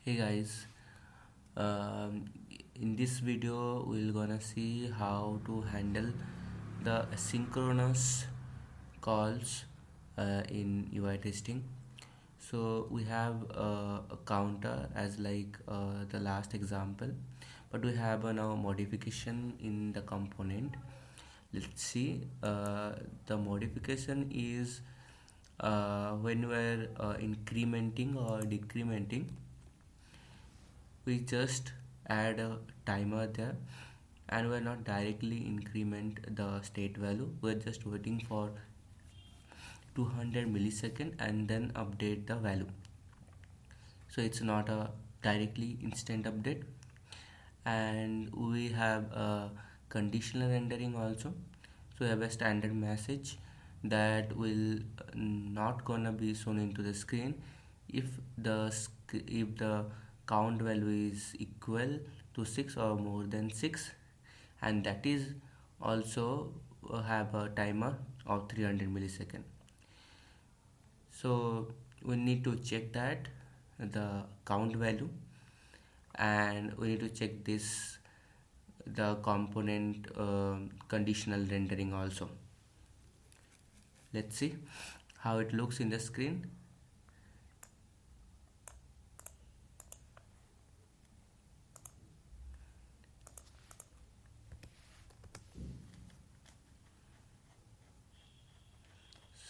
Hey guys, um, in this video we're gonna see how to handle the asynchronous calls in UI testing. So we have a counter as like the last example, but we have a now modification in the component. Let's see. The modification is when we're incrementing or decrementing, we just add a timer there, and we're not directly increment the state value. We're just waiting for 200 millisecond and then update the value. So it's not a directly instant update. And we have a conditional rendering also. So we have a standard message that will not gonna be shown into the screen if the count value is equal to 6 or more than 6, and that is also have a timer of 300 millisecond. So we need to check that the count value, and we need to check this the component conditional rendering also. Let's see how it looks in the screen.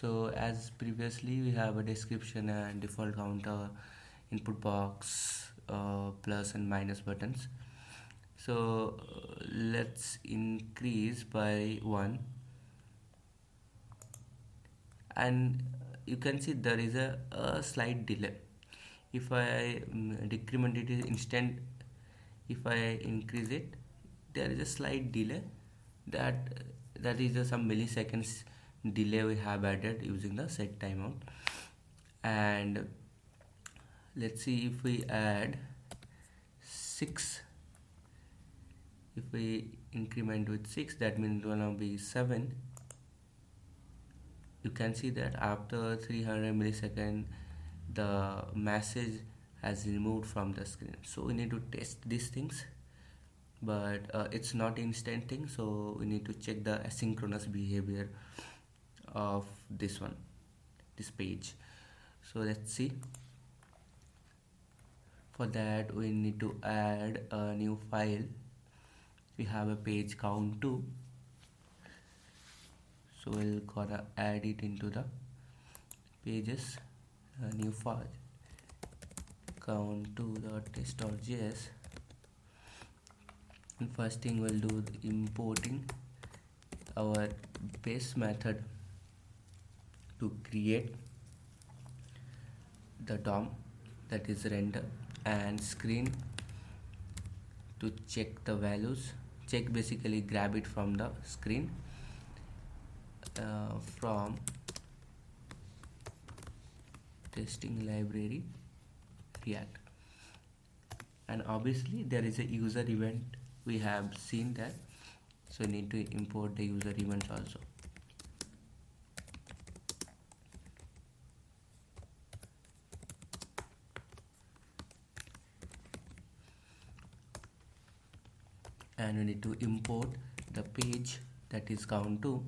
So as previously, we have a description and default counter, input box, plus and minus buttons. So let's increase by 1, and you can see there is a slight delay. If I decrement it is instant, if I increase it, there is a slight delay. That is some milliseconds delay we have added using the set timeout. And let's see, if we add 6, if we increment with 6, that means it's gonna be 7. You can see that after 300 millisecond the message has removed from the screen. So we need to test these things, but it's not instant thing, so we need to check the asynchronous behavior of this page. So let's see. For that we need to add a new file. We have a page count2, so we'll gonna add it into the pages, a new file count2.test.js. and first thing we'll do the importing our base method to create the DOM, that is render, and screen to check the values. Check basically grab it from the screen from testing library React. And obviously there is a user event, we have seen that, so we need to import the user events also. And we need to import the page, that is count2.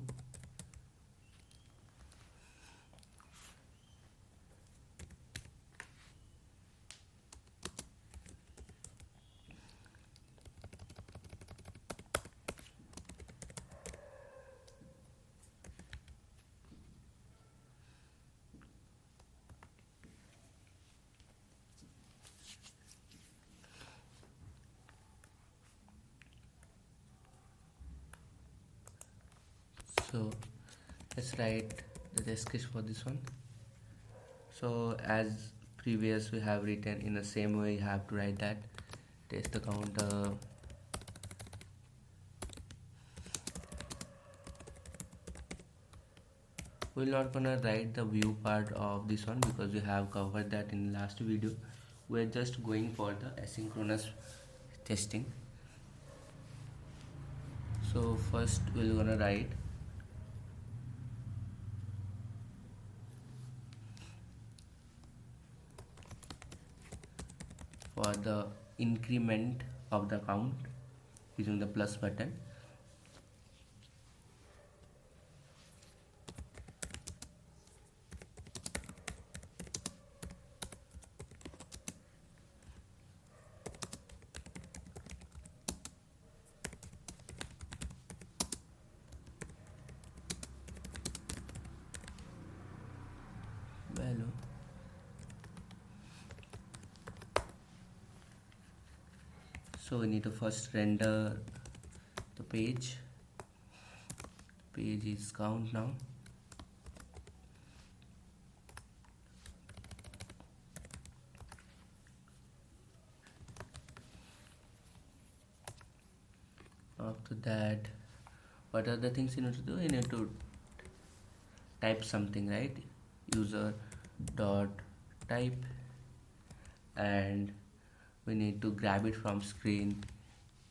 So let's write the description for this one. So as previous we have written, in the same way you have to write that test the counter we're not gonna write the view part of this one because we have covered that in last video. We're just going for the asynchronous testing. So first we're gonna write for the increment of the count using the plus button. Value. So we need to first render the page. Page is count now. After that, what are the things you need to do? You need to type something, right? User dot type, and we need to grab it from screen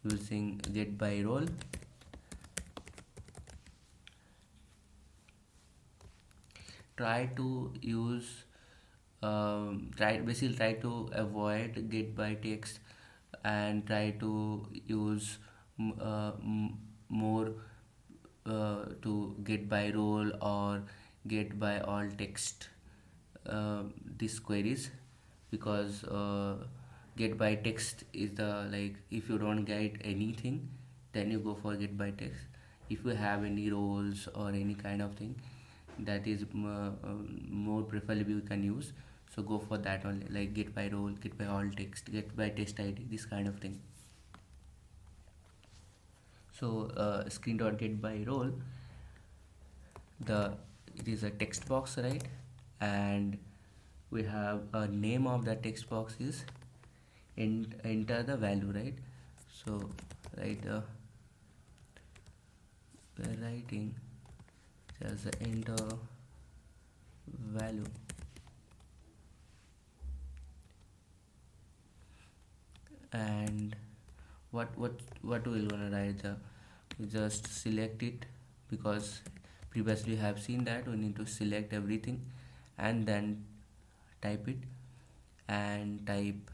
using get by role. Try to use try to avoid get by text, and try to use more to get by role or get by all text these queries, because get by text is the, like, if you don't get anything, then you go for get by text. If you have any roles or any kind of thing, that is more preferably you can use, so go for that only, like get by role, get by all text, get by text id, this kind of thing. So screen dot get by role, it is a text box, right? And we have a name of the text box is enter the value, right? So we're writing just enter value, and what we're gonna write, we just select it, because previously we have seen that we need to select everything and then type it, and type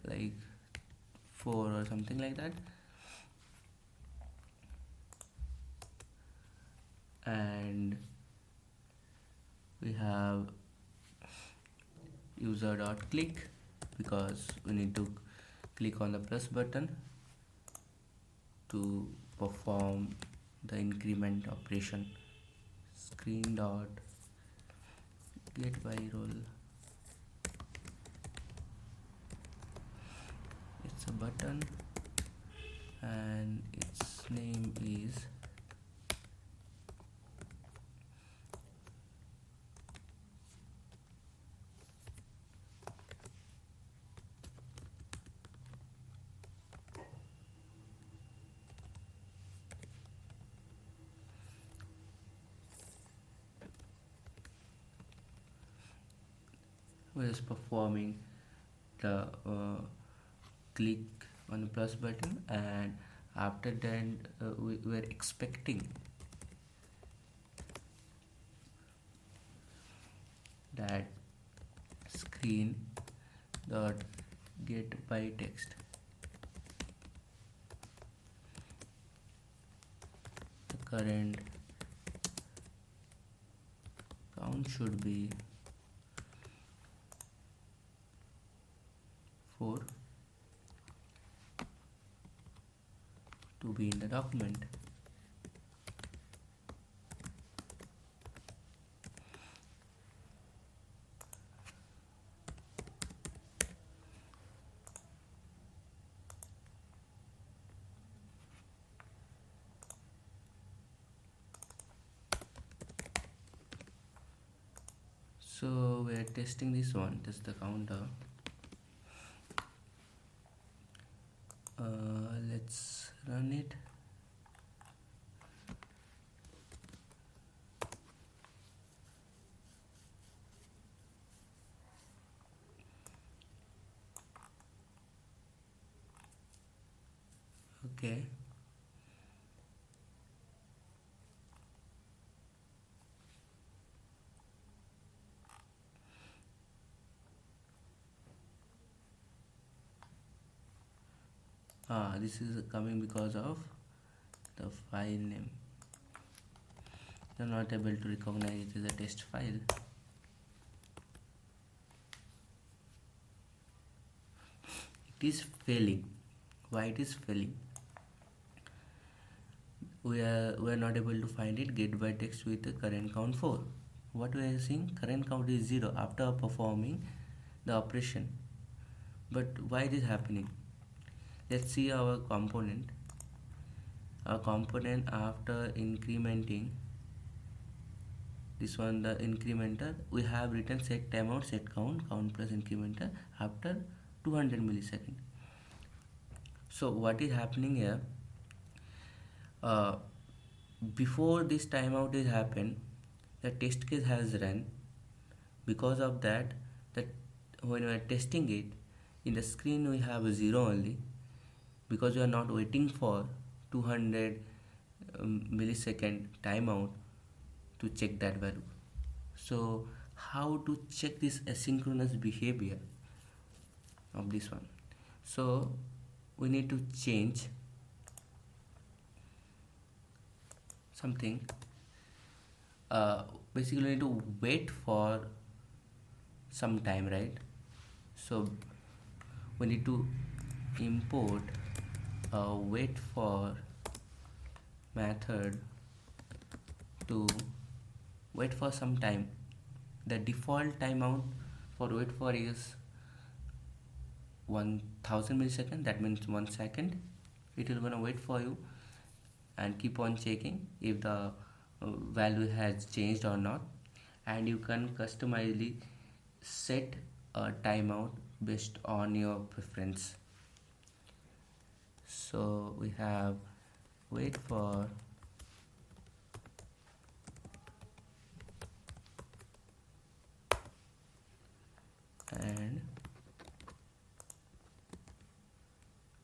like 4 or something like that, and we have user dot click, because we need to click on the plus button to perform the increment operation. Screen dot get by role, it's a button and its name is we're just performing the click on the plus button, and after that we're expecting that screen dot get by text, the current count should be 4 to be in the document. So we are testing this one, test the counter. Let's run it. Okay, This is coming because of the file name. You're not able to recognize it as a test file. It is failing. Why it is failing? We are not able to find it. Get by text with the current count 4. What we are seeing, current count is 0 after performing the operation. But why it is happening? Let's see our component. Our component, after incrementing this one, the incrementer, we have written set timeout, set count, count plus incrementer after 200 millisecond. So what is happening here? Before this timeout is happened, the test case has run. Because of that, when we are testing it, in the screen we have a 0 only, because we are not waiting for 200 millisecond timeout to check that value. So how to check this asynchronous behavior of this one? So we need to change something. Basically we need to wait for some time, right? So we need to import a wait for method to wait for some time. The default timeout for wait for is 1000 milliseconds, that means 1 second. It will gonna wait for you and keep on checking if the value has changed or not, and you can customizely set a timeout based on your preference. So we have wait for and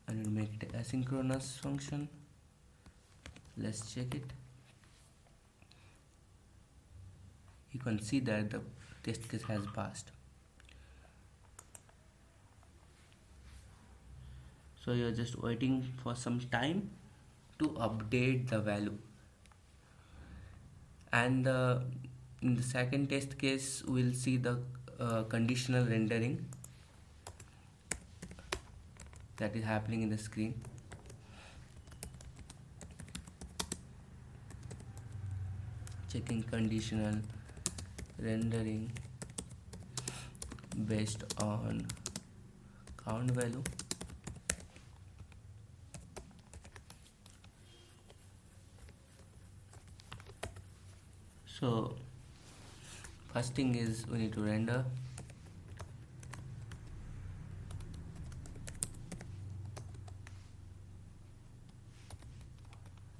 I will make it asynchronous function. Let's check it. You can see that the test case has passed. So you're just waiting for some time to update the value. And in the second test case, we'll see the conditional rendering that is happening in the screen. Checking conditional rendering based on count value. So first thing is we need to render,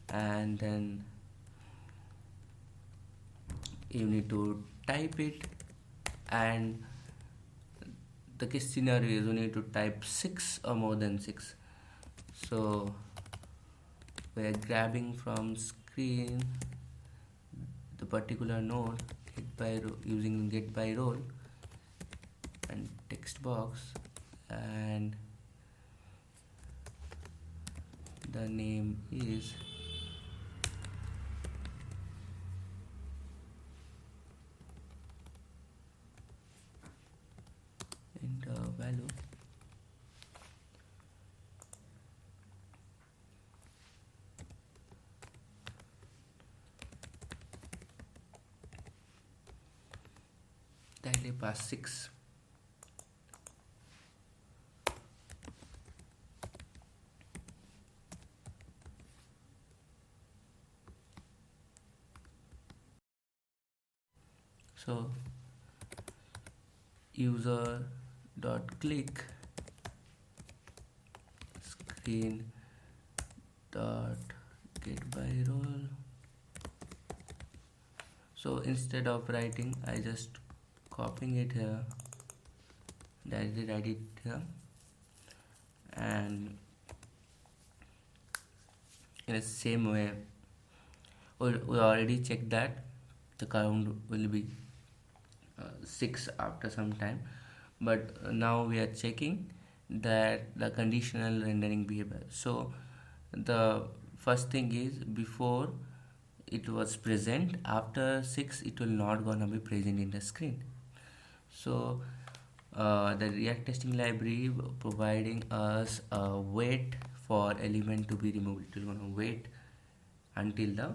and then you need to type it, and the case scenario is you need to type 6 or more than 6. So we are grabbing from screen the particular node using get by role and text box, and the name is enter value. Directly pass 6. So user dot click screen dot get by role. So instead of writing, I just copying it here, directly write it here, and in the same way we already checked that the count will be 6 after some time, but now we are checking that the conditional rendering behavior. So the first thing is, before it was present, after 6 it will not gonna be present in the screen. So the React testing library providing us a wait for element to be removed. It will gonna wait until the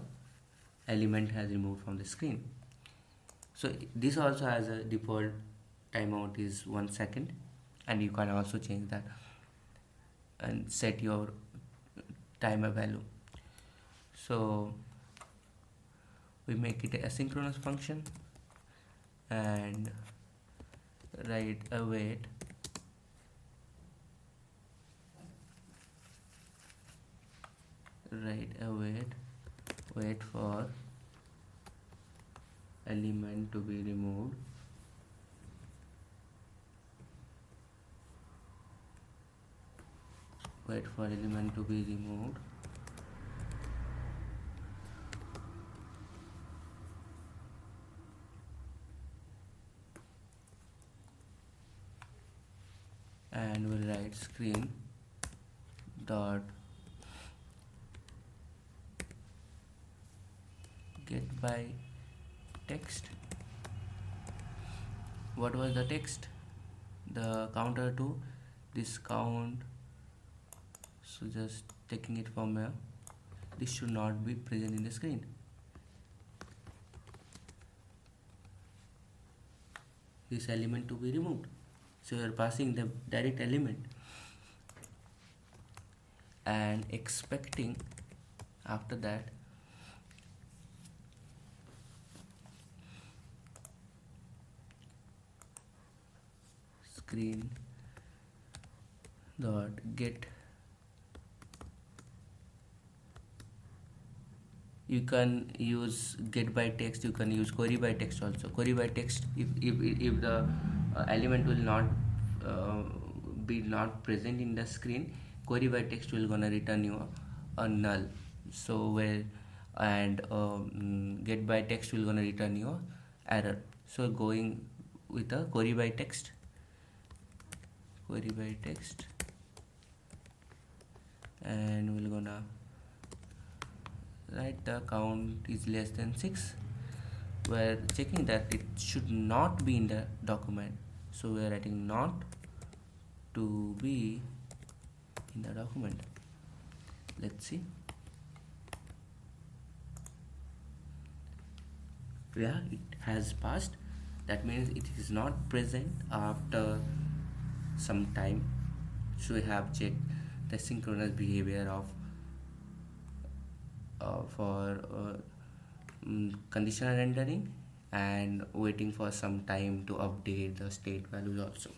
element has removed from the screen. So this also has a default timeout is 1 second, and you can also change that and set your timer value. So we make it a asynchronous function and write await wait for element to be removed wait for element to be removed and we'll write screen dot get by text. What was the text? The counter to this count. So just taking it from here, this should not be present in the screen. This element to be removed. So you are passing the direct element and expecting after that screen dot get. You can use get by text, you can use query by text also. Query by text, if the element will not be not present in the screen, query by text will gonna return you a null. So where and get by text will gonna return you error. So going with a query by text and we're gonna write the count is less than 6. We're checking that it should not be in the document, so we're writing not to be in the document. Let's see. Yeah, it has passed. That means it is not present after some time. So we have checked the synchronous behavior of for conditional rendering and waiting for some time to update the state values also.